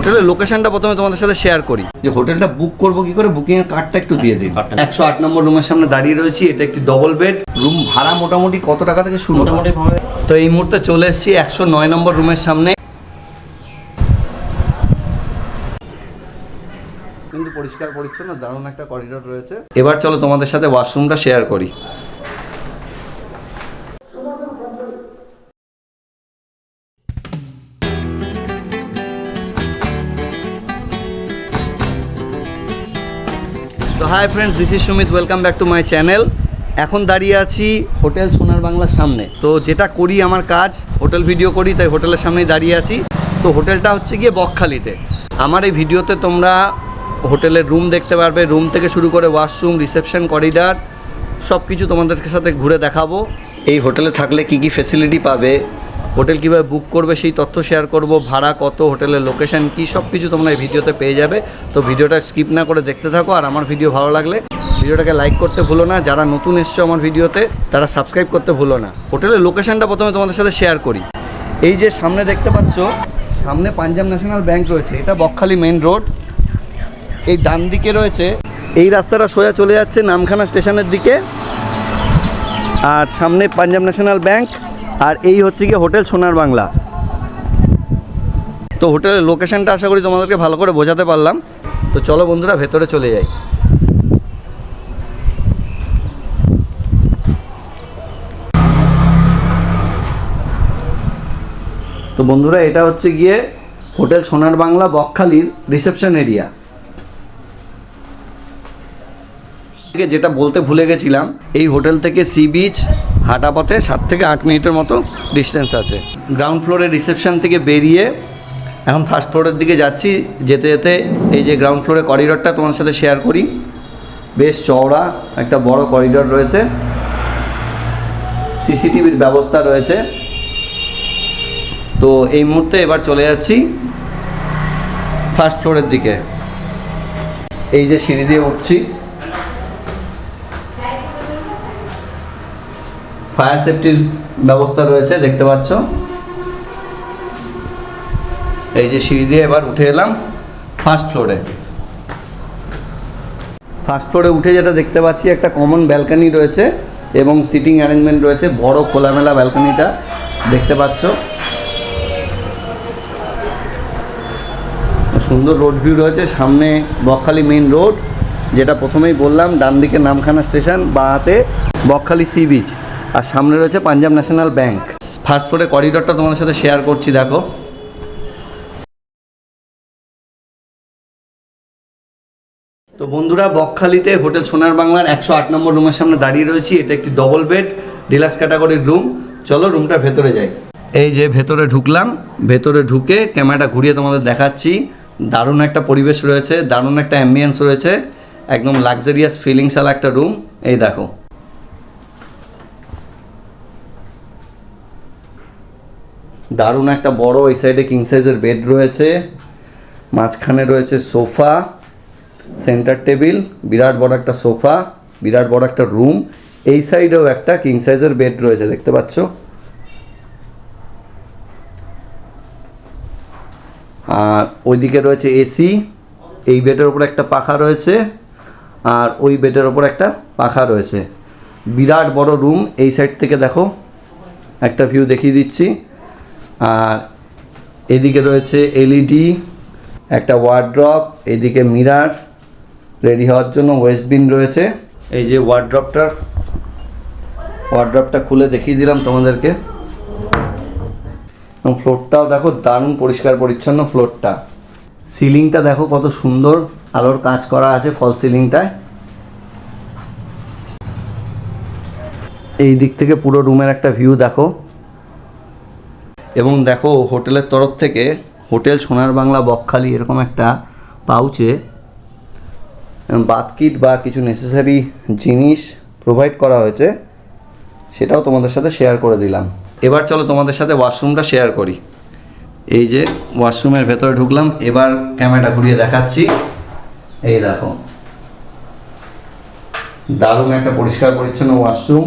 হোটেলের লোকেশনটা প্রথমে তোমাদের সাথে শেয়ার করি, যে হোটেলটা বুক করবো কি করে, বুকিং এর কার্ডটা একটু দিয়ে দিন। 108 নম্বর রুমের সামনে দাঁড়িয়ে রয়েছি। এটা একটি ডবল বেড রুম। ভাড়া মোটামুটি কত টাকা থেকে শুরু? তো এই মুহূর্তে চলে এসেছি 109 নম্বর রুমের সামনে। কিন্তু পরিষ্কার পরিচ্ছন্ন, দারুণ একটা করিডোর রয়েছে। এবার চলো তোমাদের সাথে ওয়াশরুমটা শেয়ার করি। তো hi friends, this is Sumit, welcome back to my channel. এখন দাঁড়িয়ে আছি হোটেল সোনার বাংলার সামনে। তো যেটা করি আমার কাজ, হোটেল ভিডিও করি, তাই হোটেলের সামনেই দাঁড়িয়ে আছি। তো হোটেলটা হচ্ছে গিয়ে বকখালিতে। আমার এই ভিডিওতে তোমরা হোটেলের রুম দেখতে পারবে, রুম থেকে শুরু করে ওয়াশরুম, রিসেপশন, করিডর, সব কিছু তোমাদের সাথে ঘুরে দেখাবো। এই হোটেলে থাকলে কি কি ফেসিলিটি পাবে, হোটেল কীভাবে বুক করবে সেই তথ্য শেয়ার করব, ভাড়া কত, হোটেলের লোকেশন কী, সব কিছু তোমরা এই ভিডিওতে পেয়ে যাবে। তো ভিডিওটা স্কিপ না করে দেখতে থাকো। আর আমার ভিডিও ভালো লাগলে ভিডিওটাকে লাইক করতে ভুলো না। যারা নতুন এসছো আমার ভিডিওতে, তারা সাবস্ক্রাইব করতে ভুলো না। হোটেলের লোকেশনটা প্রথমে তোমাদের সাথে শেয়ার করি। এই যে সামনে দেখতে পাচ্ছ, সামনে পাঞ্জাব ন্যাশনাল ব্যাংক রয়েছে। এটা বকখালি মেইন রোড। এই ডান দিকে রয়েছে, এই রাস্তাটা সোজা চলে যাচ্ছে নামখানা স্টেশনের দিকে, আর সামনে পাঞ্জাব ন্যাশনাল ব্যাংক, আর এই হচ্ছে গিয়ে হোটেল সোনার বাংলা। তো হোটেলের লোকেশনটা আশা করি তোমাদেরকে ভালো করে বোঝাতে পারলাম। তো চলো বন্ধুরা, ভেতরে চলে যাই। তো বন্ধুরা, এটা হচ্ছে গিয়ে হোটেল সোনার বাংলা বকখালির রিসেপশন এরিয়া। যেটা বলতে ভুলে গেছিলাম, এই হোটেল থেকে সি বিচ হাঁটা পথে 7 থেকে 8 মিনিটের মতো ডিস্টেন্স আছে। গ্রাউন্ড ফ্লোরের রিসেপশন থেকে বেরিয়ে এখন ফার্স্ট ফ্লোরের দিকে যাচ্ছি। যেতে যেতে এই যে গ্রাউন্ড ফ্লোরে করিডোরটা তোমার সাথে শেয়ার করি। বেশ চওড়া একটা বড় করিডোর রয়েছে, সিসিটিভির ব্যবস্থা রয়েছে। তো এই মুহূর্তে এবার চলে যাচ্ছি ফার্স্ট ফ্লোরের দিকে। এই যে সিঁড়ি দিয়ে উঠছি, ফায়ার সেফটির ব্যবস্থা রয়েছে দেখতে পাচ্ছ। এই যে সিঁড়ি দিয়ে এবার উঠে এলাম ফার্স্ট ফ্লোরে। ফার্স্ট ফ্লোরে উঠে যেটা দেখতে পাচ্ছি, একটা কমন ব্যালকনি রয়েছে এবং সিটিং অ্যারেঞ্জমেন্ট রয়েছে। বড় খোলামেলা ব্যালকনিটা দেখতে পাচ্ছ। সুন্দর রোড ভিউ রয়েছে। সামনে বকখালি মেইন রোড, যেটা প্রথমেই বললাম, ডান দিকে নামখানা স্টেশন, বাঁ হাতে বকখালি সি বিচ, আর সামনে রয়েছে পাঞ্জাব ন্যাশনাল ব্যাংক। ফার্স্ট ফ্লোরে করিডোরটা তোমাদের সাথে শেয়ার করছি, দেখো। তো বন্ধুরা, বকখালিতে হোটেল সোনার বাংলার 108 নম্বর রুমের সামনে দাঁড়িয়ে রয়েছি। এটা একটি ডবল বেড ডিলাক্স ক্যাটাগরির রুম। চলো রুমটার ভেতরে যাই। এই যে ভেতরে ঢুকলাম, ভেতরে ঢুকে ক্যামেরাটা ঘুরিয়ে তোমাদের দেখাচ্ছি। দারুণ একটা পরিবেশ রয়েছে, দারুণ একটা অ্যাম্বিয়েন্স রয়েছে, একদম লাক্সারিয়াস ফিলিংস আলা একটা রুম। এই দেখো, দারুণ একটা বড় এই সাইডে কিং সাইজের বেড রয়েছে, মাঝখানে রয়েছে সোফা, সেন্টার টেবিল, বিরাট বড় একটা সোফা, বিরাট বড় একটা রুম। এই সাইডেও একটা কিং সাইজের বেড রয়েছে দেখতে পাচ্ছ। আর ওইদিকে রয়েছে এসি। এই বেডের ওপর একটা পাখা রয়েছে, আর ওই বেডের ওপর একটা পাখা রয়েছে। বিরাট বড় রুম। এই সাইড থেকে দেখো, একটা ভিউ দেখিয়ে দিচ্ছি। আর এদিকে রয়েছে এলইডি, একটা ওয়ার্ড্রপ, এদিকে মিরার, রেডি হওয়ার জন্য ওয়েস্টবিন রয়েছে। এই যে ওয়ার্ড্রপটা খুলে দেখিয়ে দিলাম তোমাদেরকে। এবং ফ্লোরটাও দেখো, দারুণ পরিষ্কার পরিচ্ছন্ন ফ্লোরটা। সিলিংটা দেখো কত সুন্দর আলোর কাজ করা আছে ফল সিলিংটায়। এই দিক থেকে পুরো রুমের একটা ভিউ দেখো। এবং দেখো, হোটেলের তরফ থেকে হোটেল সোনার বাংলা বকখালি এরকম একটা পাউচে বাথ কিট বা কিছু নেসেসারি জিনিস প্রোভাইড করা হয়েছে, সেটাও তোমাদের সাথে শেয়ার করে দিলাম। এবার চলো তোমাদের সাথে ওয়াশরুমটা শেয়ার করি। এই যে ওয়াশরুমের ভেতরে ঢুকলাম, এবার ক্যামেরাটা ঘুরিয়ে দেখাচ্ছি। এই দেখো, দারুণ একটা পরিষ্কার পরিচ্ছন্ন ওয়াশরুম,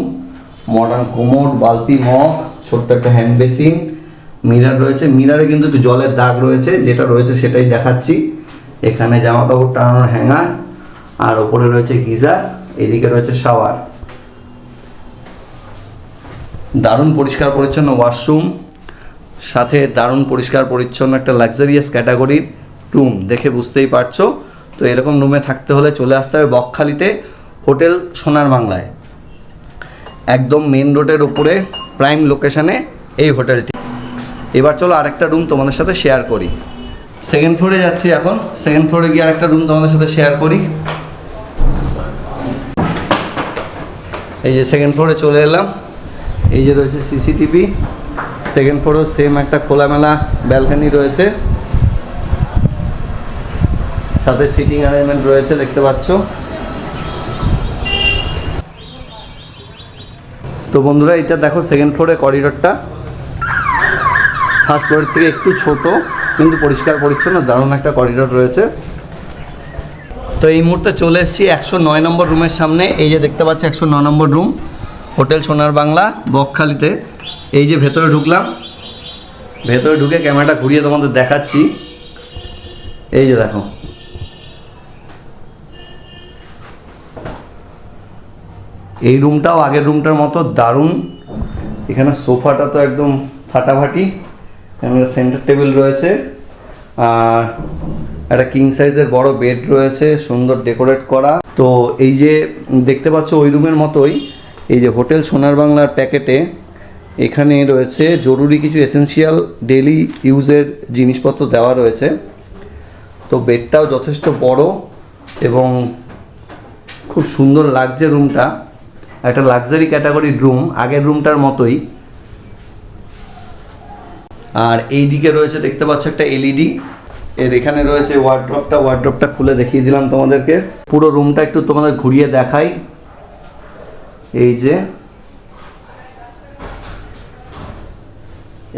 মডার্ন কোমোড, বালতি, মগ, ছোট্ট একটা হ্যান্ড বেসিন, মিরার রয়েছে, মিরারে কিন্তু একটু জলের দাগ রয়েছে, যেটা রয়েছে সেটাই দেখাচ্ছি। এখানে জামা কাপড় টানানোর হ্যাঙ্গার, আর ওপরে রয়েছে গিজার, এদিকে রয়েছে শাওয়ার। দারুণ পরিষ্কার পরিচ্ছন্ন ওয়াশরুম, সাথে দারুণ পরিষ্কার পরিচ্ছন্ন একটা লাক্সারিয়াস ক্যাটাগরির রুম, দেখে বুঝতেই পারছো। তো এরকম রুমে থাকতে হলে চলে আসতে হবে বকখালিতে হোটেল সোনার বাংলায়, একদম মেন রোডের উপরে প্রাইম লোকেশানে এই হোটেলটি। এবার চলো আরেকটা রুম তোমাদের সাথে শেয়ার করি। সেকেন্ড ফ্লোরে যাচ্ছি এখন, সেকেন্ড ফ্লোরে গিয়ে আরেকটা রুম তোমাদের সাথে শেয়ার করি। এই যে সেকেন্ড ফ্লোরে চলে এলাম, এই যে রয়েছে সিসিটিভি। সেকেন্ড ফ্লোরেও সেম একটা খোলামেলা ব্যালকনি রয়েছে, সাথে সিটিং অ্যারেঞ্জমেন্ট রয়েছে, দেখতে পাচ্ছ। তো বন্ধুরা এটা দেখো সেকেন্ড ফ্লোরে করিডোরটা, ফার্স্ট ফ্লোরের থেকে একটু ছোট কিন্তু পরিষ্কার পরিচ্ছন্ন, দারুণ একটা করিডোর রয়েছে। তো এই মুহূর্তে চলে এসেছি 109 নম্বর রুমের সামনে। এই যে দেখতে পাচ্ছি 109 নম্বর রুম, হোটেল সোনার বাংলা বকখালিতে। এই যে ভেতরে ঢুকলাম, ভেতরে ঢুকে ক্যামেরাটা ঘুরিয়ে তোমাদের দেখাচ্ছি। এই যে দেখো, এই রুমটাও আগের রুমটার মতো দারুণ। এখানে সোফাটা তো একদম ফাটাফাটি, এখানে সেন্টার টেবিল রয়েছে, আর একটা কিং সাইজের বড় বেড রয়েছে, সুন্দর ডেকোরেট করা। তো এই যে দেখতে পাচ্ছ ওই রুমের মতোই এই যে হোটেল সোনার বাংলার প্যাকেটে এখানে রয়েছে জরুরি কিছু এসেনশিয়াল ডেইলি ইউজের জিনিসপত্র দেওয়া রয়েছে। তো বেডটাও যথেষ্ট বড় এবং খুব সুন্দর লাগছে রুমটা, একটা লাক্সারি ক্যাটাগরির রুম, আগের রুমটার মতোই। আর এই দিকে রয়েছে দেখতে পাচ্ছ একটা এলইডি, এর এখানে রয়েছে ওয়ার্ড্রপটা, ওয়ার্ড্রপটা খুলে দেখিয়ে দিলাম তোমাদেরকে। পুরো রুমটা একটু তোমাদের ঘুরিয়ে দেখাই। এই যে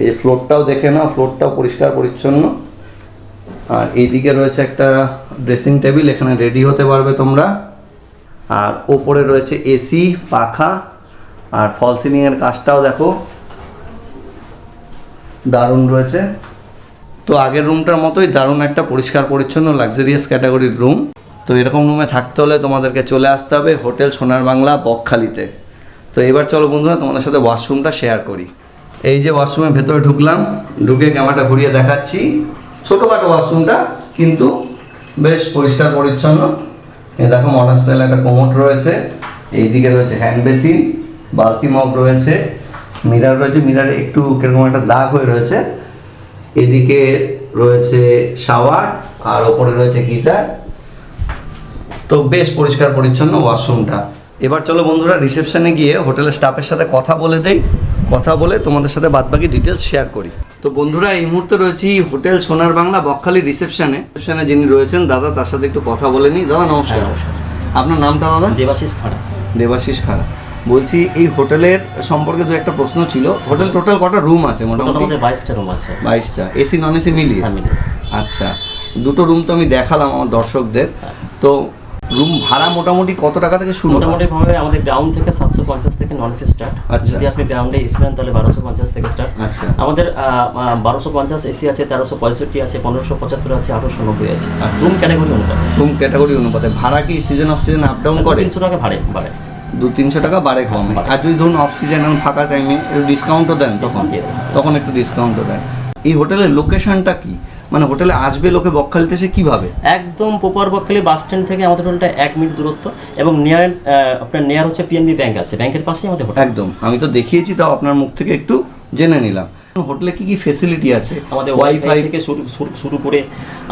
এই ফ্লোরটাও দেখে নাও, ফ্লোরটাও পরিষ্কার পরিচ্ছন্ন। আর এইদিকে রয়েছে একটা ড্রেসিং টেবিল, এখানে রেডি হতে পারবে তোমরা। আর ওপরে রয়েছে এসি, পাখা, আর ফল সিলিংয়ের কাজটাও দেখো দারুণ রয়েছে। তো আগের রুমটার মতোই দারুণ একটা পরিষ্কার পরিচ্ছন্ন লাক্সারিয়াস ক্যাটাগরির রুম। তো এরকম রুমে থাকতে হলে তোমাদেরকে চলে আসতে হবে হোটেল সোনার বাংলা বকখালিতে। তো এবার চলো বন্ধুরা তোমাদের সাথে ওয়াশরুমটা শেয়ার করি। এই যে ওয়াশরুমের ভেতরে ঢুকলাম, ঢুকে ক্যামেরাটা ঘুরিয়ে দেখাচ্ছি। ছোটোখাটো ওয়াশরুমটা কিন্তু বেশ পরিষ্কার পরিচ্ছন্ন। এই দেখো মডার্ন স্টাইল একটা কোমোড রয়েছে, এইদিকে রয়েছে হ্যান্ড বেসিন, বালতি মগ রয়েছে, মিরার রয়েছে, মিরারে একটু কিরকম একটা দাগ হয়ে রয়েছে। এদিকে রয়েছে শাওয়ার, আর ওপরে রয়েছে গিজার। তো বেশ পরিষ্কার পরিচ্ছন্ন ওয়াশরুমটা। এবার চলো বন্ধুরা রিসেপশনে গিয়ে হোটেলের স্টাফের সাথে কথা বলে দেই, কথা বলে তোমাদের সাথে বাদবাকি ডিটেলস শেয়ার করি। তো বন্ধুরা এই মুহূর্তে রয়েছি হোটেল সোনার বাংলা বকখালি রিসেপশনে যিনি রয়েছেন দাদা, তার সাথে একটু কথা বলে নিই। দাদা নমস্কার। আপনার নামটা দাদা? দেবাশিস খাড়া। দেবাশিস খাড়া। বলছি এই হোটেলের সম্পর্কে দু একটা প্রশ্ন ছিল। হোটেল টোটাল কটা রুম আছে? মোটামুটি 22টা রুম আছে। 22টা, এসি নন এসি মিলিয়ে? আচ্ছা, দুটো রুম তো আমি দেখালাম আমার দর্শকদের। তো রুম ভাড়া মোটামুটি কত টাকা থেকে শুরু? মোটামুটি ভাবে আমাদের গ্রাউন্ড থেকে 750 থেকে নন এসি স্টার্ট। আচ্ছা, যদি আপনি গ্রাউন্ডে এসি নেন তাহলে 1250 থেকে স্টার্ট। আচ্ছা, আমাদের 1250 এসি আছে, 1365 আছে, 1575 আছে, 1890 আছে। রুম ক্যাটাগরি অনুপাতে। রুম ক্যাটাগরি অনুপাতে ভাড়া কি season off season up down করে? 300 টাকা বাড়ে 200-300 টাকা বাড়ে কমে। আর যদি ধরুন অফ সিজন ফাঁকা টাইমে একটু ডিসকাউন্টও দেন তখন একটু ডিসকাউন্টও দেন। এই হোটেলের লোকেশনটা কি, মানে হোটেলে আসবে লোকে বকখালিতে এসে কিভাবে? একদম প্রপার বকখালি বাস স্ট্যান্ড থেকে আমাদের হোটেলটা 1 মিনিট দূরত্ব, এবং আপনার নিয়ার হচ্ছে পিএনবি ব্যাংক আছে, ব্যাংকের পাশেই আমাদের হোটেল। একদম, আমি তো দেখিয়েছি, তাও আপনার মুখ থেকে একটু জেনে নিলাম হোটেলে কি কি ফেসিলিটি আছে। আমাদের ওয়াইফাই থেকে শুরু করে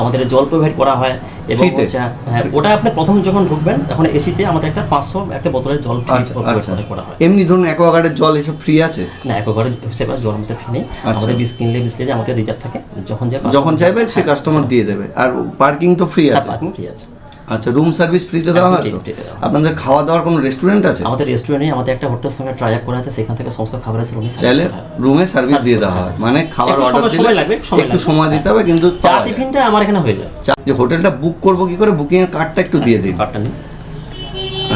আমাদের জল প্রোভাইড করা হয়, এবং হচ্ছে হ্যাঁ ওটা আপনি প্রথম যখন ঢুকবেন এখন এসিতে আমাদের একটা 500 একটা বোতলের জল প্রোভাইড করা হয়। এমনি ধরুন অ্যাকোয়াগার্ডের জল এসব ফ্রি আছে? না, অ্যাকোয়াগার্ড হিসেবে জল আমাদের ফ্রি নেই। আমাদের 20 কিনলে 20 লিটার আমাদের রিজার্ভ থাকে, যখন চাইবে সে কাস্টমার দিয়ে দেবে। আর পার্কিং তো ফ্রি আছে? পার্কিং ফ্রি আছে। আচ্ছা, রুম সার্ভিস ফ্রিতে দেওয়া হয় তো? আপনাদের খাওয়া দাওয়ার কোনো রেস্টুরেন্ট আছে? আমাদের রেস্টুরেন্টে আমাদের একটা হোটেলের সঙ্গে ট্রাই আপ করা আছে, সেখান থেকে সমস্ত খাবার আছে, রুমে সার্ভিস দিয়ে দেওয়া হয়। মানে খাবার অর্ডার দিলে একটু সময় দিতে হবে, কিন্তু চা টিফিনটা আমার এখানে হয়ে যায়। যে হোটেলটা বুক করব কি করে, বুকিং এর কার্ডটা একটু দিয়ে দিন। কার্ডটা নিন।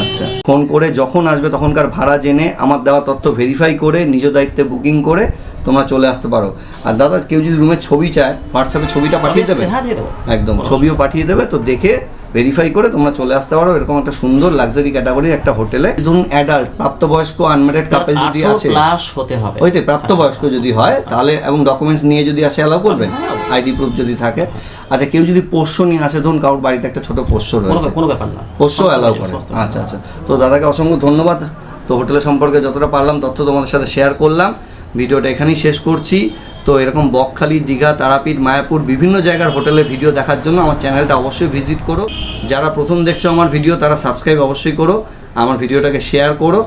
আচ্ছা, ফোন করে যখন আসবে তখনকার ভাড়া জেনে আমার দেওয়া তথ্য ভেরিফাই করে নিজ দায়িত্বে বুকিং করে তোমরা চলে আসতে পারো। আর দাদা কেউ যদি রুমের ছবি চায় হোয়াটসঅ্যাপে ছবিটা পাঠিয়ে দেবে? হ্যাঁ, দিয়ে দেবো। একদম, ছবিও পাঠিয়ে দেবে, তো দেখে ভেরিফাই করে তোমরা চলে আসতে পারো। এরকম একটা সুন্দর লাক্সারি ক্যাটাগরির একটা হোটেলে। ধরুন অ্যাডাল্ট প্রাপ্তবয়স্ক আনম্যারিড কাপল যদি আসে, প্লাস হতে হবে, ওই তো প্রাপ্তবয়স্ক যদি হয় তাহলে, এবং ডকুমেন্টস নিয়ে যদি আসে অ্যালাউ করবেন, আইডি প্রুফ যদি থাকে। আচ্ছা, কেউ যদি পোষ্য নিয়ে আসে, ধরুন কারোর বাড়িতে একটা ছোট পোষ্য রয়েছে, কোনো ব্যাপার না, পোষ্য অ্যালাউ করে। আচ্ছা আচ্ছা, তো দাদাকে অসংখ্য ধন্যবাদ। তো হোটেলের সম্পর্কে যতটা পারলাম তথ্য তোমাদের সাথে শেয়ার করলাম। ভিডিওটা এখানেই শেষ করছি। তো এরকম বকখালি, দীঘা, তারাপীঠ, মায়াপুর বিভিন্ন জায়গার হোটেলের ভিডিও দেখার জন্য আমার চ্যানেলটা অবশ্যই ভিজিট করো। যারা প্রথম দেখছো আমার ভিডিও তারা সাবস্ক্রাইব অবশ্যই করো, আমার ভিডিওটাকে শেয়ার করো,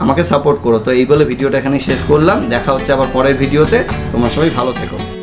আমাকে সাপোর্ট করো। তো এই বলে ভিডিওটা এখানেই শেষ করলাম। দেখা হচ্ছে আবার পরের ভিডিওতে। তোমরা সবাই ভালো থেকো।